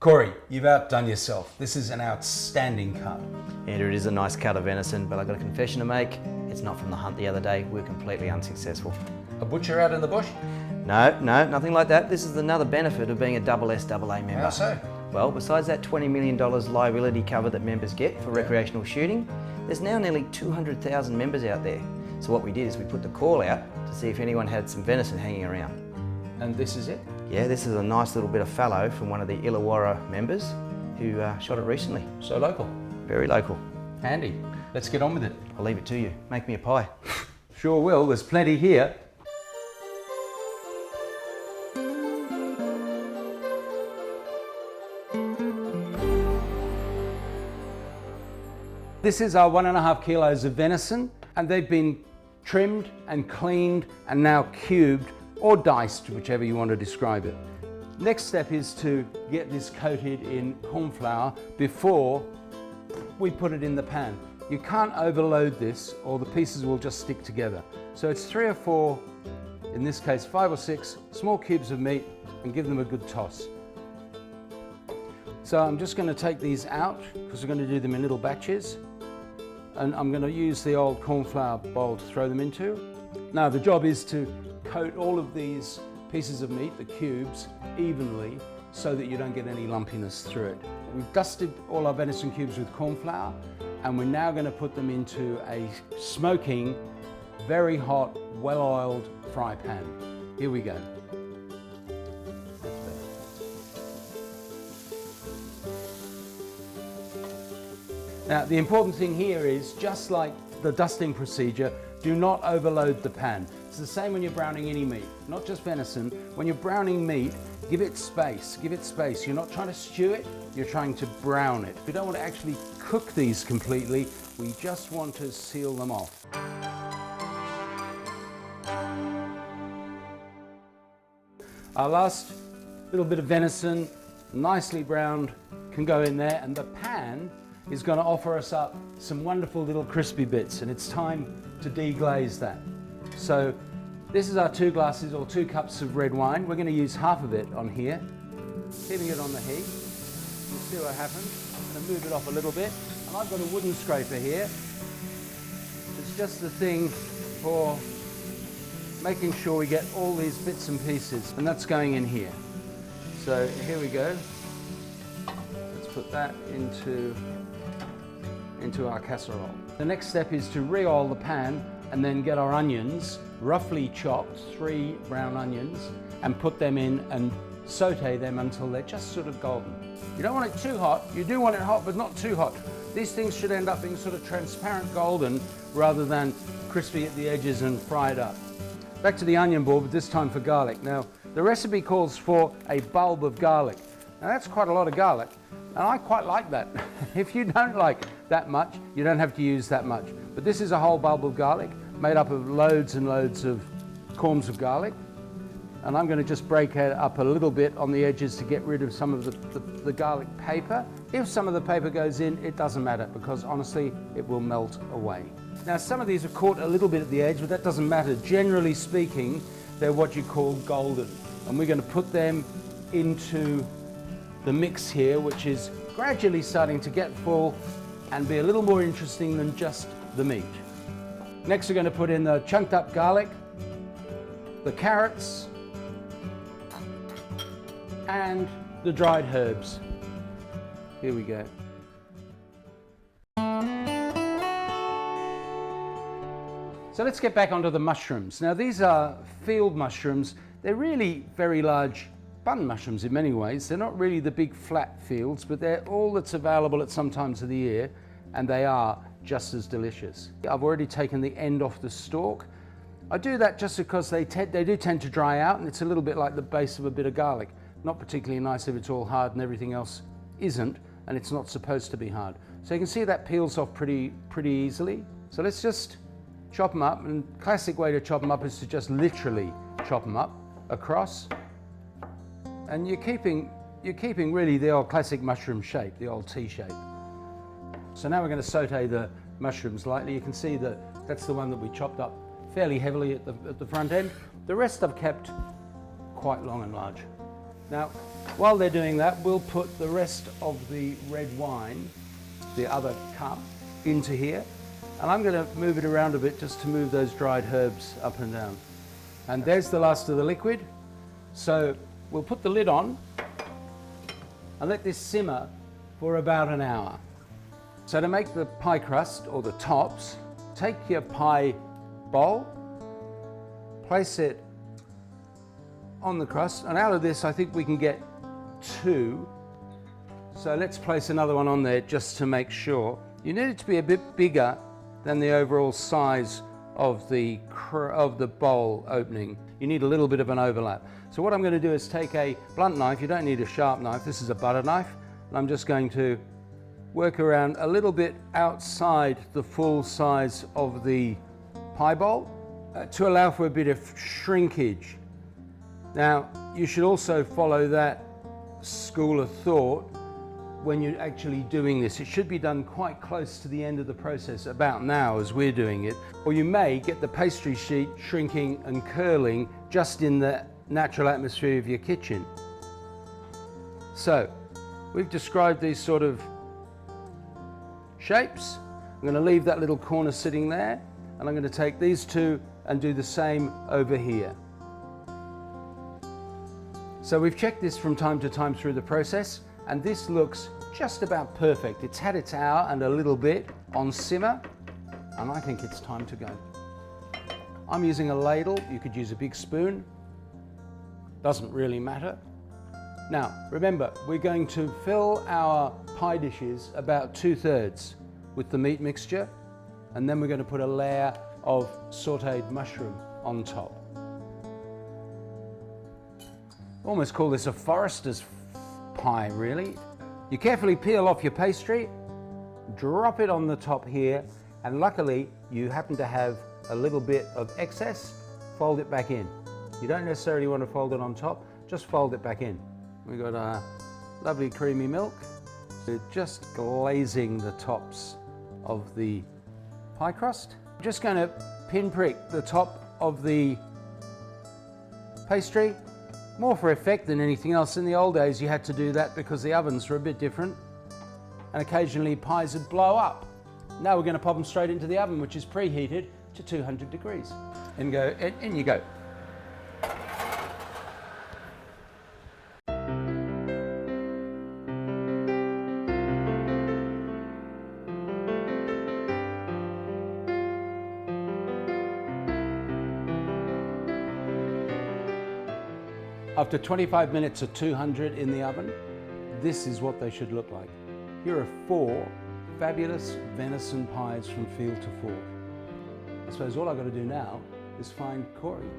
Corey, you've outdone yourself. This is an outstanding cut. Andrew, it is a nice cut of venison, but I've got a confession to make. It's not from the hunt the other day. We're completely unsuccessful. A butcher out in the bush? No, nothing like that. This is another benefit of being a SSAA member. How so? Well, besides that $20 million liability cover that members get for recreational shooting, there's now nearly 200,000 members out there. So what we did is we put the call out to see if anyone had some venison hanging around. And this is it? Yeah, this is a nice little bit of fallow from one of the Illawarra members who shot it recently. So local. Very local. Handy. Let's get on with it. I'll leave it to you. Make me a pie. Sure will, there's plenty here. This is our 1.5 kilos of venison, and they've been trimmed and cleaned and now cubed or diced, whichever you want to describe it. Next step is to get this coated in corn flour before we put it in the pan. You can't overload this or the pieces will just stick together. So it's 3 or 4, in this case 5 or 6 small cubes of meat, and give them a good toss. So I'm just going to take these out because we're going to do them in little batches. And I'm going to use the old corn flour bowl to throw them into. Now the job is to coat all of these pieces of meat, the cubes, evenly so that you don't get any lumpiness through it. We've dusted all our venison cubes with corn flour, and we're now going to put them into a smoking, very hot, well-oiled fry pan. Here we go. Now the important thing here is, just like the dusting procedure, do not overload the pan. It's the same when you're browning any meat, not just venison. When you're browning meat, give it space, give it space. You're not trying to stew it, you're trying to brown it. We don't want to actually cook these completely, we just want to seal them off. Our last little bit of venison, nicely browned, can go in there, and the pan is going to offer us up some wonderful little crispy bits, and it's time to deglaze that. So this is our 2 glasses or 2 cups of red wine. We're going to use half of it on here, keeping it on the heat. You'll see what happens. I'm going to move it off a little bit, and I've got a wooden scraper here. It's just the thing for making sure we get all these bits and pieces, and that's going in here. So here we go. Let's put that into our casserole. The next step is to re-oil the pan and then get our onions, roughly chopped, 3 brown onions, and put them in and saute them until they're just sort of golden. You don't want it too hot, you do want it hot but not too hot. These things should end up being sort of transparent golden rather than crispy at the edges and fried up. Back to the onion board, but this time for garlic. Now the recipe calls for a bulb of garlic. Now that's quite a lot of garlic, and I quite like that. If you don't like that much, you don't have to use that much. But this is a whole bulb of garlic made up of loads and loads of corms of garlic. And I'm going to just break it up a little bit on the edges to get rid of some of the garlic paper. If some of the paper goes in, it doesn't matter, because honestly, it will melt away. Now some of these are caught a little bit at the edge, but that doesn't matter. Generally speaking, they're what you call golden. And we're going to put them into the mix here, which is gradually starting to get full and be a little more interesting than just the meat. Next we're going to put in the chunked up garlic, the carrots, and the dried herbs. Here we go. So let's get back onto the mushrooms. Now these are field mushrooms. They're really very large bun mushrooms in many ways. They're not really the big flat fields, but they're all that's available at some times of the year, and they are just as delicious. I've already taken the end off the stalk. I do that just because they do tend to dry out, and it's a little bit like the base of a bit of garlic. Not particularly nice if it's all hard and everything else isn't, and it's not supposed to be hard. So you can see that peels off pretty easily. So let's just chop them up, and the classic way to chop them up is to just literally chop them up across. And you're keeping really the old classic mushroom shape, the old T shape. So now we're going to saute the mushrooms lightly. You can see that that's the one that we chopped up fairly heavily at the front end. The rest I've kept quite long and large. Now, While they're doing that, we'll put the rest of the red wine, the other cup, into here. And I'm going to move it around a bit just to move those dried herbs up and down. And there's the last of the liquid. So we'll put the lid on and let this simmer for about an hour. So to make the pie crust, or the tops, take your pie bowl, place it on the crust, and out of this I think we can get 2. So let's place another one on there just to make sure. You need it to be a bit bigger than the overall size of the bowl opening. You need a little bit of an overlap. So what I'm going to do is take a blunt knife. You don't need a sharp knife. This is a butter knife. And I'm just going to work around a little bit outside the full size of the pie bowl to allow for a bit of shrinkage. Now, you should also follow that school of thought when you're actually doing this. It should be done quite close to the end of the process, about now as we're doing it, or you may get the pastry sheet shrinking and curling just in the natural atmosphere of your kitchen. So we've described these sort of shapes. I'm going to leave that little corner sitting there, and I'm going to take these 2 and do the same over here. So we've checked this from time to time through the process, and this looks just about perfect. It's had its hour and a little bit on simmer, and I think it's time to go. I'm using a ladle. You could use a big spoon. Doesn't really matter. Now, remember, we're going to fill our pie dishes about 2/3 with the meat mixture, and then we're going to put a layer of sautéed mushroom on top. Almost call this a forester's pie, really. You carefully peel off your pastry, drop it on the top here, and luckily you happen to have a little bit of excess, fold it back in. You don't necessarily want to fold it on top, just fold it back in. We've got our lovely creamy milk. We're just glazing the tops of the pie crust. I'm just going to pinprick the top of the pastry, more for effect than anything else. In the old days you had to do that because the ovens were a bit different, and occasionally pies would blow up. Now we're going to pop them straight into the oven, which is preheated to 200 degrees. And go, in you go. After 25 minutes at 200 in the oven, this is what they should look like. Here are 4 fabulous venison pies from field to fork. I suppose all I've got to do now is find Corey.